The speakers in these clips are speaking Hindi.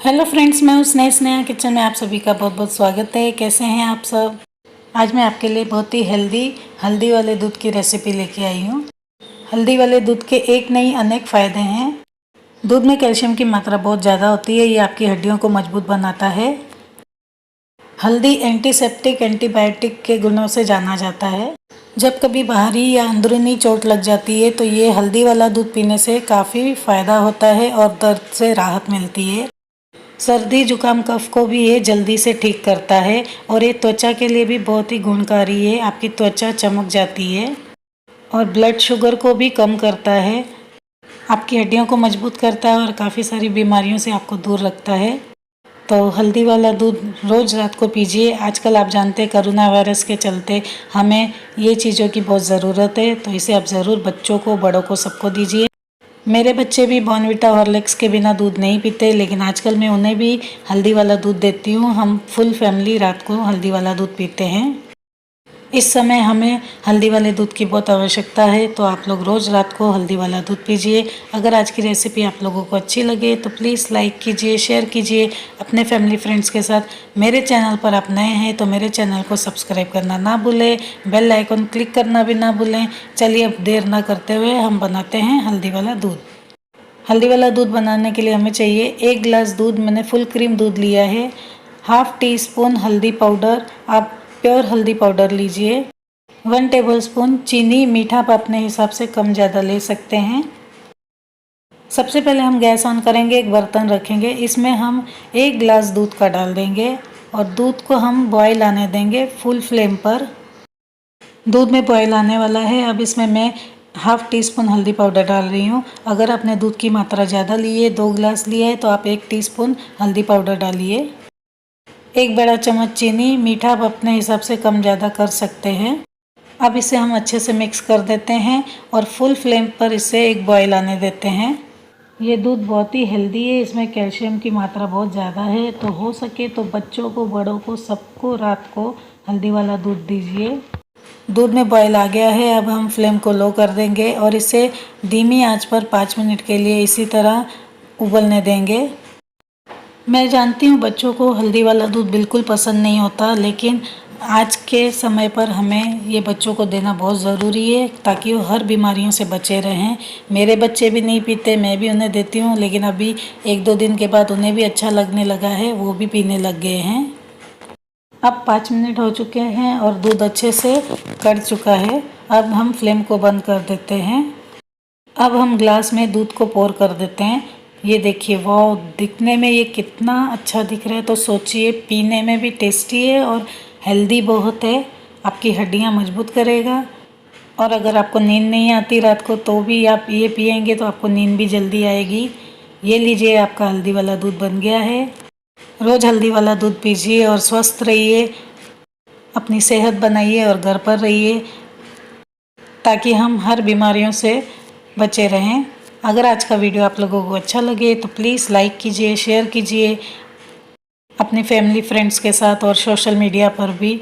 हेलो फ्रेंड्स, मैं हूँ स्नेहा किचन में। आप सभी का बहुत बहुत स्वागत है। कैसे हैं आप सब। आज मैं आपके लिए बहुत ही हेल्दी हल्दी वाले दूध की रेसिपी लेके आई हूँ। हल्दी वाले दूध के एक नहीं अनेक फ़ायदे हैं। दूध में कैल्शियम की मात्रा बहुत ज़्यादा होती है। ये आपकी हड्डियों को मजबूत बनाता है। हल्दी एंटीसेप्टिक एंटीबायोटिक के गुणों से जाना जाता है। जब कभी बाहरी या अंदरूनी चोट लग जाती है तो ये हल्दी वाला दूध पीने से काफ़ी फ़ायदा होता है और दर्द से राहत मिलती है। सर्दी जुकाम कफ को भी ये जल्दी से ठीक करता है और ये त्वचा के लिए भी बहुत ही गुणकारी है। आपकी त्वचा चमक जाती है और ब्लड शुगर को भी कम करता है। आपकी हड्डियों को मजबूत करता है और काफ़ी सारी बीमारियों से आपको दूर रखता है। तो हल्दी वाला दूध रोज़ रात को पीजिए। आजकल आप जानते हैं कोरोना वायरस के चलते हमें ये चीज़ों की बहुत ज़रूरत है, तो इसे आप ज़रूर बच्चों को, बड़ों को, सबको दीजिए। मेरे बच्चे भी बॉर्नविटा हॉर्लिक्स के बिना दूध नहीं पीते, लेकिन आजकल मैं उन्हें भी हल्दी वाला दूध देती हूँ। हम फुल फैमिली रात को हल्दी वाला दूध पीते हैं। इस समय हमें हल्दी वाले दूध की बहुत आवश्यकता है, तो आप लोग रोज़ रात को हल्दी वाला दूध पीजिए। अगर आज की रेसिपी आप लोगों को अच्छी लगे तो प्लीज़ लाइक कीजिए, शेयर कीजिए अपने फैमिली फ्रेंड्स के साथ। मेरे चैनल पर आप नए हैं तो मेरे चैनल को सब्सक्राइब करना ना भूलें, बेल आइकन क्लिक करना भी ना भूलें। चलिए अब देर ना करते हुए हम बनाते हैं हल्दी वाला दूध। हल्दी वाला दूध बनाने के लिए हमें चाहिए 1 गिलास दूध। मैंने फुल क्रीम दूध लिया है। हाफ टी स्पून हल्दी पाउडर, आप प्योर हल्दी पाउडर लीजिए। 1 टेबलस्पून चीनी, मीठा आप अपने हिसाब से कम ज़्यादा ले सकते हैं। सबसे पहले हम गैस ऑन करेंगे, एक बर्तन रखेंगे, इसमें हम 1 गिलास दूध का डाल देंगे और दूध को हम बॉयल आने देंगे फुल फ्लेम पर। दूध में बॉयल आने वाला है। अब इसमें मैं हाफ टी स्पून हल्दी पाउडर डाल रही हूँ। अगर आपने दूध की मात्रा ज़्यादा ली है, 2 गिलास लिया है, तो आप 1 टीस्पून हल्दी पाउडर डालिए। 1 बड़ा चम्मच चीनी, मीठा आप अपने हिसाब से कम ज़्यादा कर सकते हैं। अब इसे हम अच्छे से मिक्स कर देते हैं और फुल फ्लेम पर इसे एक बॉयल आने देते हैं। ये दूध बहुत ही हेल्दी है, इसमें कैल्शियम की मात्रा बहुत ज़्यादा है, तो हो सके तो बच्चों को, बड़ों को, सबको रात को हल्दी वाला दूध दीजिए। दूध में बॉयल आ गया है। अब हम फ्लेम को लो कर देंगे और इसे धीमी आंच पर 5 मिनट के लिए इसी तरह उबलने देंगे। मैं जानती हूँ बच्चों को हल्दी वाला दूध बिल्कुल पसंद नहीं होता, लेकिन आज के समय पर हमें ये बच्चों को देना बहुत ज़रूरी है ताकि वो हर बीमारियों से बचे रहें। मेरे बच्चे भी नहीं पीते, मैं भी उन्हें देती हूँ, लेकिन अभी 1-2 दिन के बाद उन्हें भी अच्छा लगने लगा है, वो भी पीने लग गए हैं। अब 5 मिनट हो चुके हैं और दूध अच्छे से कढ़ चुका है। अब हम फ्लेम को बंद कर देते हैं। अब हम ग्लास में दूध को पोर कर देते हैं। ये देखिए, वाह, दिखने में ये कितना अच्छा दिख रहा है, तो सोचिए पीने में भी टेस्टी है और हेल्दी बहुत है। आपकी हड्डियां मजबूत करेगा। और अगर आपको नींद नहीं आती रात को तो भी आप ये पिएंगे तो आपको नींद भी जल्दी आएगी। ये लीजिए, आपका हल्दी वाला दूध बन गया है। रोज़ हल्दी वाला दूध पीजिए और स्वस्थ रहिए, अपनी सेहत बनाइए और घर पर रहिए ताकि हम हर बीमारियों से बचे रहें। अगर आज का वीडियो आप लोगों को अच्छा लगे तो प्लीज़ लाइक कीजिए, शेयर कीजिए अपने फैमिली फ्रेंड्स के साथ और सोशल मीडिया पर भी।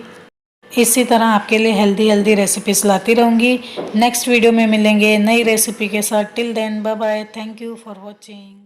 इसी तरह आपके लिए हेल्दी रेसिपीज़ लाती रहूँगी। नेक्स्ट वीडियो में मिलेंगे नई रेसिपी के साथ। Till then, bye bye, thank you for watching.